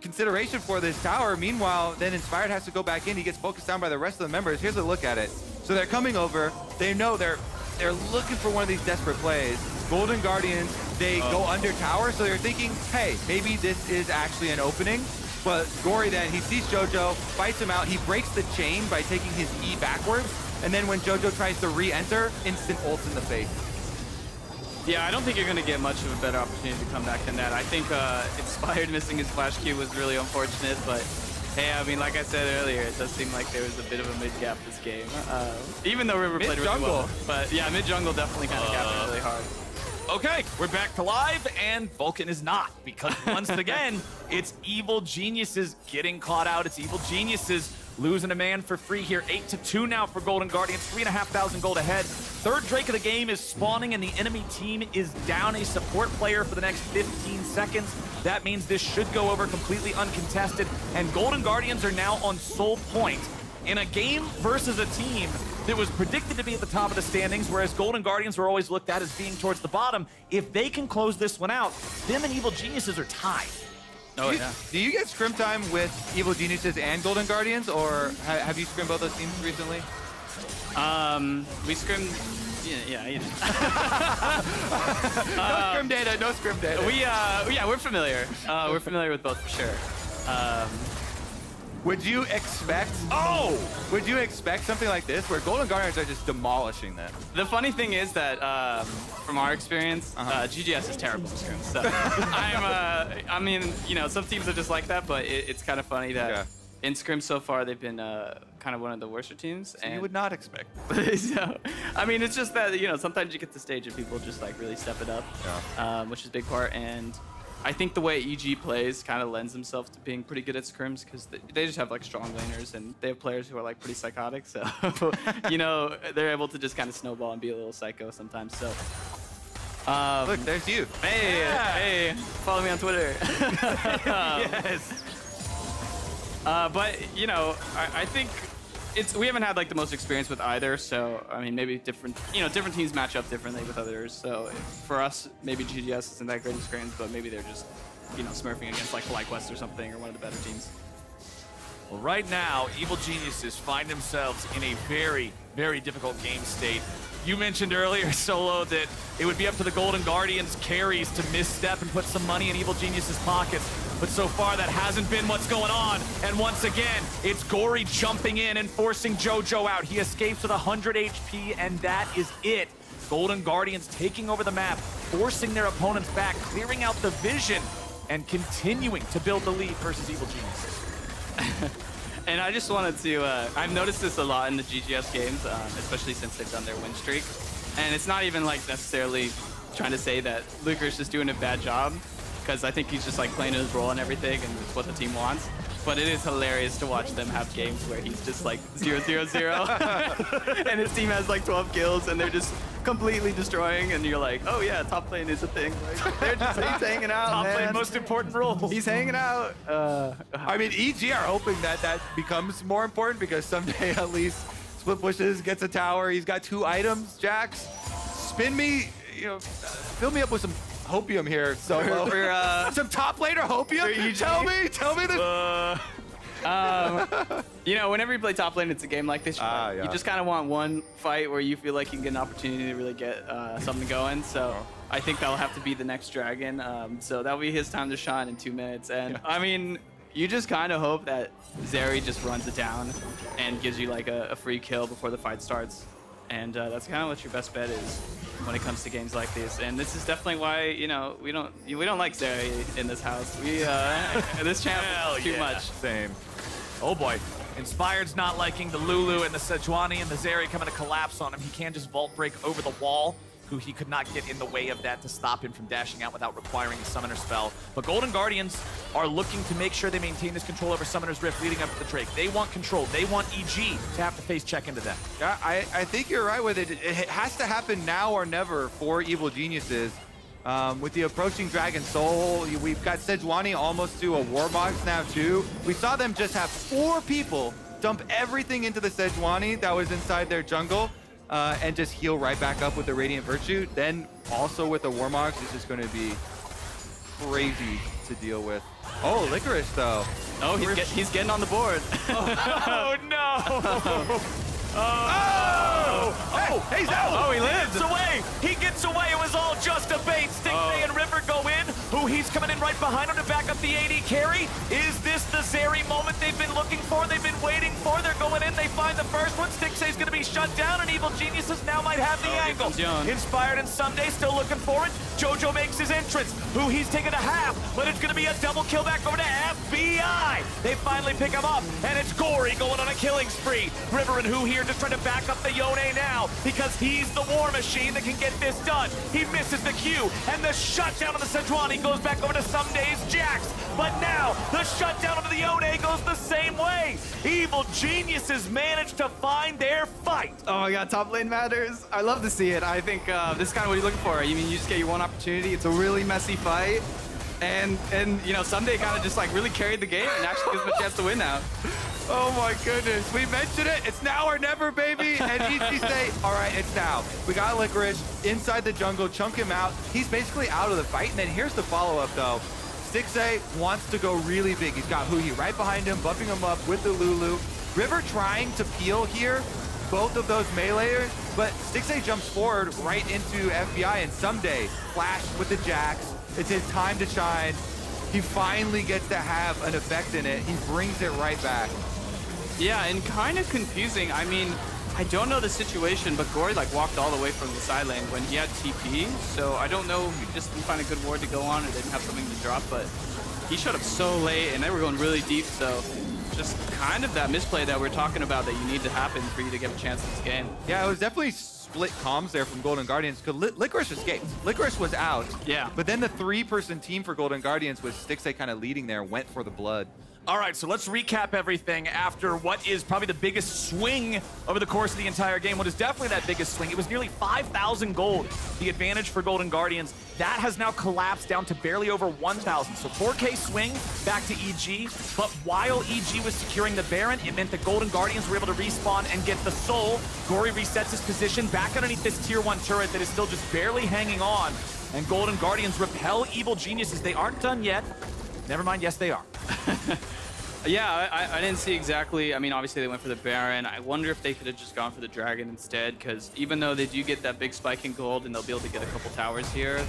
consideration for this tower. Meanwhile, then Inspired has to go back in. He gets focused down by the rest of the members. Here's a look at it. So they're coming over. They know they're looking for one of these desperate plays. Golden Guardians, they go under tower, so they're thinking, hey, maybe this is actually an opening. But Gori then, he sees Jojo, fights him out. He breaks the chain by taking his E backwards. And then when Jojo tries to re-enter, instant ults in the face. Yeah, I don't think you're going to get much of a better opportunity to come back than that. I think Inspired missing his flash Q was really unfortunate, but hey, I mean, like I said earlier, it does seem like there was a bit of a mid-gap this game. Even though River played really well. But yeah, mid-jungle definitely kind of gapped it really hard. Okay, we're back to live, and Vulcan is not, because once again, it's Evil Geniuses getting caught out. It's Evil Geniuses losing a man for free here. 8-2 now for Golden Guardians, 3,500 gold ahead. Third Drake of the game is spawning, and the enemy team is down a support player for the next 15 seconds. That means this should go over completely uncontested, and Golden Guardians are now on sole point in a game versus a team that was predicted to be at the top of the standings, whereas Golden Guardians were always looked at as being towards the bottom. If they can close this one out, them and Evil Geniuses are tied. Oh, yeah. Do you get scrim time with Evil Geniuses and Golden Guardians, or have you scrimmed both those teams recently? We scrimmed. Yeah. No scrim data. No scrim data. Yeah, we're familiar. We're familiar with both for sure. Would you expect? Oh! Would you expect something like this, where Golden Guardians are just demolishing them? The funny thing is that, from our experience, GGS is terrible in scrims. So I mean, you know, some teams are just like that, but it's kind of funny that in scrims so far they've been kind of one of the worst teams. So you would not expect. So, I mean, it's just that, you know, sometimes you get to stage and people just like really step it up, which is a big part. And I think the way EG plays kind of lends themselves to being pretty good at scrims because they just have like strong laners and they have players who are like pretty psychotic. So, you know, they're able to just kind of snowball and be a little psycho sometimes. So, look, there's you. Hey, follow me on Twitter. Yes. But, you know, I think we haven't had like the most experience with either, so I mean maybe different teams match up differently with others. So for us, maybe GGS isn't that great in scrims, but maybe they're just, you know, smurfing against like FlyQuest or something, or one of the better teams. Well, right now, Evil Geniuses find themselves in a very, very difficult game state. You mentioned earlier, Solo, that it would be up to the Golden Guardians carries to misstep and put some money in Evil Geniuses' pockets. But so far, that hasn't been what's going on. And once again, it's Gori jumping in and forcing Jojo out. He escapes with 100 HP, and that is it. Golden Guardians taking over the map, forcing their opponents back, clearing out the vision, and continuing to build the lead versus Evil Geniuses. And I just wanted to, I've noticed this a lot in the GGS games, especially since they've done their win streak. And it's not even like necessarily trying to say that Licorice is doing a bad job, because I think he's just like playing his role and everything, and it's what the team wants. But it is hilarious to watch them have games where he's just like 0-0-0, and his team has like 12 kills, and they're just completely destroying, and you're like, oh yeah, top lane is a thing. Like, he's hanging out, top man. lane, most important role. He's hanging out. I mean, EG are hoping that becomes more important, because someday at least split pushes, gets a tower. He's got 2 items. Jax, spin me, you know, fill me up with some hopium here. So some top laner hopium. Tell me this. You know, whenever you play top lane, it's a game like this. You just kind of want one fight where you feel like you can get an opportunity to really get something going. So I think that'll have to be the next dragon. So that'll be his time to shine in 2 minutes. And I mean, you just kind of hope that Zeri just runs it down and gives you like a free kill before the fight starts. And that's kind of what your best bet is when it comes to games like this. And this is definitely why, you know, we don't like Zeri in this house. We this champ is too much. Same. Oh boy. Inspired's not liking the Lulu and the Sejuani and the Zeri coming to collapse on him. He can just vault break over the wall. Huhi could not get in the way of that to stop him from dashing out without requiring a Summoner spell. But Golden Guardians are looking to make sure they maintain this control over Summoner's Rift leading up to the Drake. They want control. They want EG to have to face check into them. Yeah, I think you're right with it. It has to happen now or never for Evil Geniuses. With the approaching Dragon Soul, we've got Sejuani almost to a Warbox now too. We saw them just have 4 people dump everything into the Sejuani that was inside their jungle. And just heal right back up with the Radiant Virtue. Then also with the Warmogs, it's just going to be crazy to deal with. Oh, Licorice though. Oh, he's getting on the board. Oh no! Hey, he's out! Oh, he lives! He gets away! It was all just a bait! Stixxay and River go in. Huhi's coming in right behind him to back up the AD carry. Is this the Zeri moment they've been looking for? They've been waiting for. They're going in. They find the first one. Stixxay's going to be shut down, and Evil Geniuses now might have the angle. Inspired and Ssumday still looking for it. Jojo makes his entrance. Huhi's taking a half, but it's going to be a double kill back over to FBI. They finally pick him up, and it's Gori going on a killing spree. River and Huhi are just trying to back up the Yone now, because he's the war machine that can get this done. He misses the Q, and the shutdown of the Sejuani goes back over to Ssumday's Jax. But now, the shutdown of the Yone goes the same way. Evil Geniuses managed to find their fight. Oh my god, top lane matters. I love to see it. I think this is kind of what you're looking for. You mean you just get your one opportunity. It's a really messy fight. And you know, Ssumday kind of just like really carried the game and actually gives him a chance to win now. Oh my goodness. We mentioned it. It's now or never, baby. And Stixxay, all right, it's now. We got Licorice inside the jungle, chunk him out. He's basically out of the fight. And then here's the follow-up, though. Stixxay wants to go really big. He's got huhi right behind him, bumping him up with the Lulu. River trying to peel here, both of those meleeers, but Stixxay jumps forward right into FBI, and Ssumday flash with the Jax. It's his time to shine. He finally gets to have an effect in it. He brings it right back. Yeah, and kind of confusing. I mean, I don't know the situation, but Gori like walked all the way from the side lane when he had TP, so I don't know if he just didn't find a good ward to go on or didn't have something to drop, but he showed up so late and they were going really deep, so just kind of that misplay that we're talking about that you need to happen for you to get a chance in this game. Yeah, it was definitely split comms there from Golden Guardians because Licorice escaped. Licorice was out. Yeah. But then the 3-person team for Golden Guardians with Stixxay kind of leading there went for the blood. All right, so let's recap everything after what is probably the biggest swing over the course of the entire game. What is definitely that biggest swing? It was nearly 5,000 gold, the advantage for Golden Guardians. That has now collapsed down to barely over 1,000. So 4K swing back to EG, but while EG was securing the Baron, it meant the Golden Guardians were able to respawn and get the Soul. Gori resets his position back underneath this tier 1 turret that is still just barely hanging on. And Golden Guardians repel evil geniuses. They aren't done yet. Never mind, yes they are. Yeah, I didn't see exactly. I mean, obviously they went for the Baron. I wonder if they could have just gone for the Dragon instead, because even though they do get that big spike in gold and they'll be able to get a couple towers here,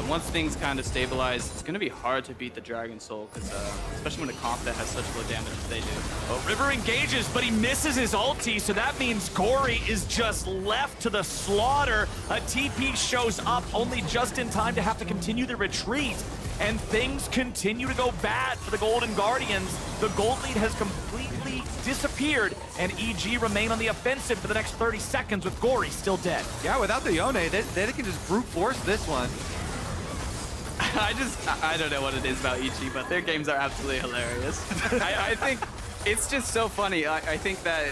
once things kind of stabilize, it's going to be hard to beat the Dragon Soul, because especially when a comp that has such low damage as they do. Well, River engages, but he misses his ulti, so that means Gori is just left to the slaughter. A TP shows up only just in time to have to continue the retreat. And things continue to go bad for the Golden Guardians. The gold lead has completely disappeared, and EG remain on the offensive for the next 30 seconds with Gori still dead. Yeah, without the Yone, they can just brute force this one. I don't know what it is about EG, but their games are absolutely hilarious. I think it's just so funny. I think that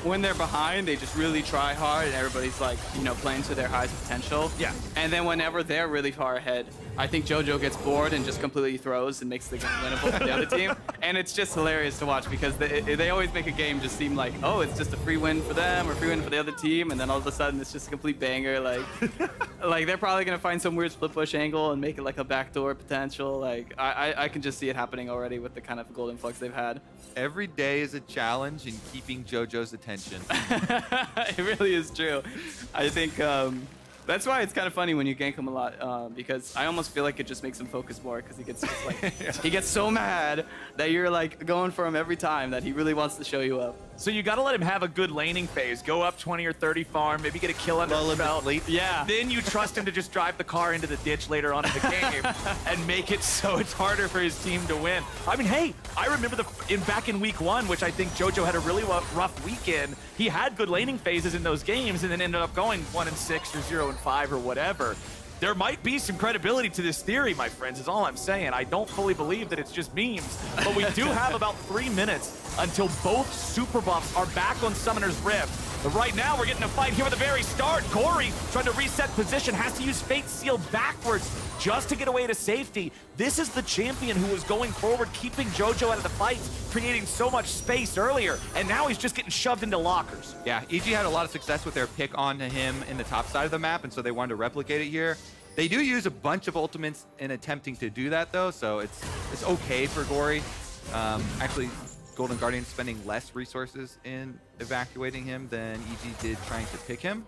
when they're behind, they just really try hard, and everybody's like, you know, playing to their highest potential. Yeah. And then whenever they're really far ahead, I think Jojo gets bored and just completely throws and makes the game winnable for the other team. And it's just hilarious to watch because they always make a game just seem like, oh, it's just a free win for them or free win for the other team, and then all of a sudden it's just a complete banger. Like, like they're probably gonna find some weird split push angle and make it like a backdoor potential. Like, I can just see it happening already with the kind of gold influx they've had. Every day is a challenge in keeping JoJo's attention. It really is true. I think that's why it's kind of funny when you gank him a lot, because I almost feel like it just makes him focus more, because he gets just like he gets so mad that you're like going for him every time that he really wants to show you up. So you got to let him have a good laning phase. Go up 20 or 30 farm, maybe get a kill under his belt. Yeah. Then you trust him to just drive the car into the ditch later on in the game and make it so it's harder for his team to win. I mean, hey, I remember back in week 1, which I think Jojo had a really rough weekend. He had good laning phases in those games and then ended up going 1-6 or 0-5 or whatever. There might be some credibility to this theory, my friends, is all I'm saying. I don't fully believe that it's just memes, but we do have about 3 minutes until both super buffs are back on Summoner's Rift. But right now, we're getting a fight here at the very start. Gori trying to reset position, has to use Fate Seal backwards just to get away to safety. This is the champion who was going forward, keeping Jojo out of the fight, creating so much space earlier, and now he's just getting shoved into lockers. Yeah, EG had a lot of success with their pick onto him in the top side of the map, and so they wanted to replicate it here. They do use a bunch of ultimates in attempting to do that, though, so it's okay for Gori. Actually, Golden Guardian spending less resources in evacuating him than EG did trying to pick him.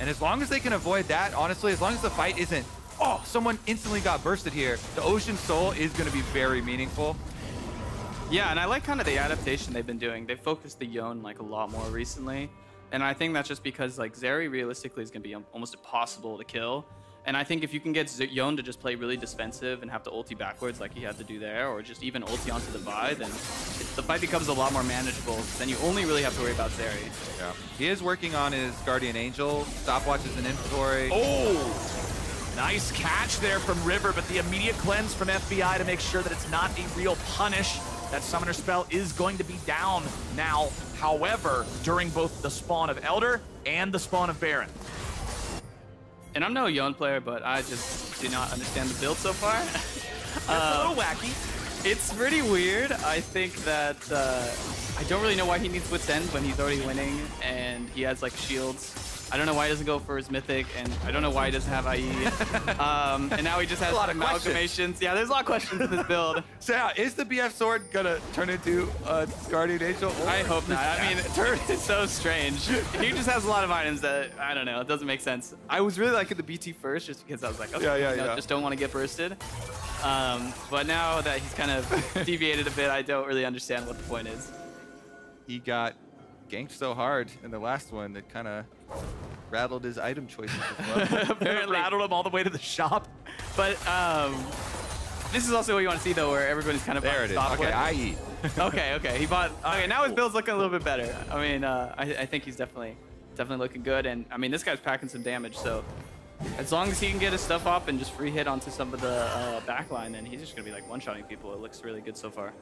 And as long as they can avoid that, honestly, as long as the fight isn't, oh, someone instantly got bursted here, the Ocean Soul is going to be very meaningful. Yeah, and I like kind of the adaptation they've been doing. They've focused the Yone like a lot more recently. And I think that's just because like Zeri realistically is going to be almost impossible to kill. And I think if you can get Yone to just play really defensive and have to ulti backwards like he had to do there, or just even ulti onto the Vi, then the fight becomes a lot more manageable. Then you only really have to worry about Zeri. Yeah. He is working on his Guardian Angel. Stopwatch is in inventory. Oh! Nice catch there from River, but the immediate cleanse from FBI to make sure that it's not a real punish. That Summoner spell is going to be down now, however, during both the spawn of Elder and the spawn of Baron. And I'm no Yone player, but I just do not understand the build so far. It's a little wacky. It's pretty weird. I think that I don't really know why he needs Wit's End when he's already winning and he has like shields. I don't know why he doesn't go for his mythic, and I don't know why he doesn't have IE. And now he just has a lot of amalgamations. Yeah, there's a lot of questions in this build. So yeah, is the BF sword gonna turn into a Guardian Angel? I hope not. I mean, turn is so strange. He just has a lot of items that, I don't know, it doesn't make sense. I was really liking the BT first just because I was like, okay, just don't want to get bursted. But now that he's kind of deviated a bit, I don't really understand what the point is. He got ganked so hard in the last one that kind of rattled his item choices as well. Apparently rattled him all the way to the shop. But this is also what you want to see though, where everybody's kind of there it is. Okay, IE. Okay. He bought. Okay, now his build's looking a little bit better. I mean, I think he's definitely looking good, and I mean this guy's packing some damage, so as long as he can get his stuff up and just free hit onto some of the backline, then he's just gonna be like one-shotting people. It looks really good so far.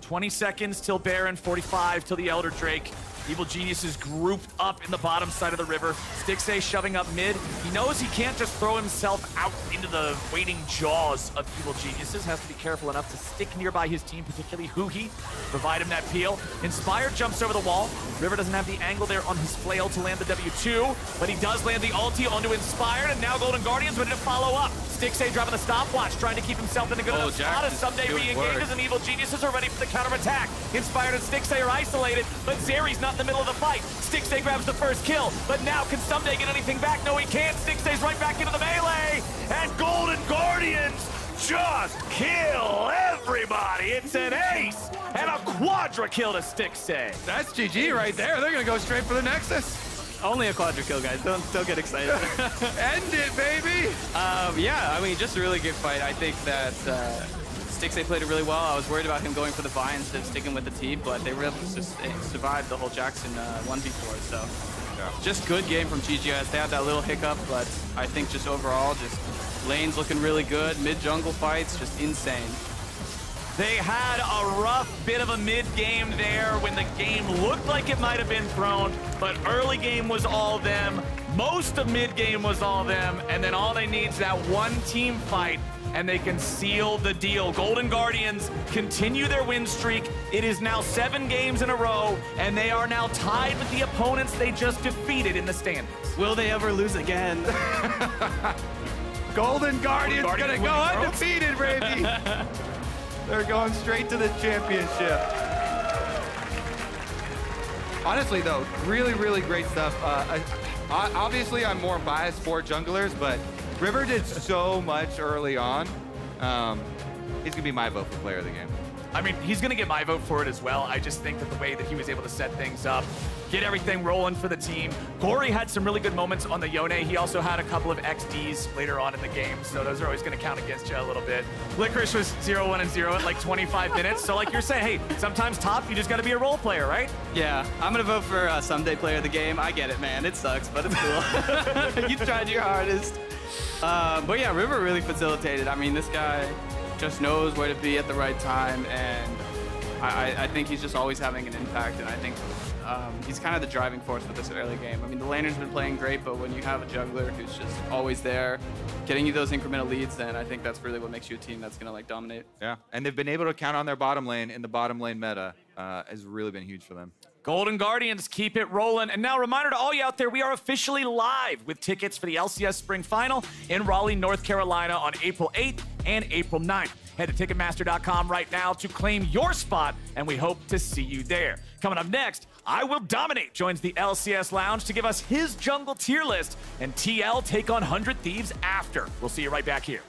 20 seconds till Baron, 45 till the Elder Drake. Evil Genius is grouped up in the bottom side of the river. Stixxay shoving up mid. He knows he can't just throw himself out into the waiting jaws of Evil Geniuses. Has to be careful enough to stick nearby his team, particularly huhi, provide him that peel. Inspired jumps over the wall. River doesn't have the angle there on his flail to land the W2, but he does land the ulti onto Inspired, and now Golden Guardians ready to follow up. Stixxay dropping the stopwatch, trying to keep himself in a good enough spot as Ssumday re-engages, and Evil Geniuses are ready for the counter-attack. Inspired and Stixxay are isolated, but Zeri's not in the middle of the fight. Stixxay grabs the first kill, but now can Ssumday get anything back? No, he can't. Stixxay's right back into the melee, and Golden Guardians just kill everybody. It's an ace and a quadra kill to Stixxay. That's GG right there. They're gonna go straight for the Nexus. Only a quadra kill, guys. Don't get excited. End it, baby. Yeah, I mean, just a really good fight. I think that Stixxay played it really well. I was worried about him going for the Vine instead of sticking with the T, but they were able to survive the whole Jackson 1v4. So just good game from GGS. They had that little hiccup, but I think just overall, just lanes looking really good. Mid-jungle fights, just insane. They had a rough bit of a mid-game there when the game looked like it might have been thrown, but early game was all them. Most of mid-game was all them, and then all they need is that one team fight, and they can seal the deal. Golden Guardians continue their win streak. It is now 7 games in a row, and they are now tied with the opponents they just defeated in the standings. Will they ever lose again? Golden Guardians gonna go undefeated, baby. They're going straight to the championship. Honestly, though, really, really great stuff. Obviously, I'm more biased for junglers, but River did so much early on. He's gonna be my vote for player of the game. I mean, he's going to get my vote for it as well. I just think that the way that he was able to set things up, get everything rolling for the team. Gori had some really good moments on the Yone. He also had a couple of XDs later on in the game, so those are always going to count against you a little bit. Licorice was 0-1-0 at like 25 minutes, so like you're saying, hey, sometimes top, you just got to be a role player, right? Yeah, I'm going to vote for Ssumday player of the game. I get it, man. It sucks, but it's cool. You tried your hardest. But yeah, River really facilitated. I mean, this guy just knows where to be at the right time, and I think he's just always having an impact, and I think he's kind of the driving force with this early game. I mean, the laner's been playing great, but when you have a jungler who's just always there, getting you those incremental leads, then I think that's really what makes you a team that's going to like dominate. Yeah, and they've been able to count on their bottom lane in the bottom lane meta. Has really been huge for them. Golden Guardians keep it rolling. And now, reminder to all you out there, we are officially live with tickets for the LCS Spring Final in Raleigh, North Carolina on April 8th and April 9th. Head to Ticketmaster.com right now to claim your spot, and we hope to see you there. Coming up next, I Will Dominate joins the LCS Lounge to give us his jungle tier list, and TL take on 100 Thieves after. We'll see you right back here.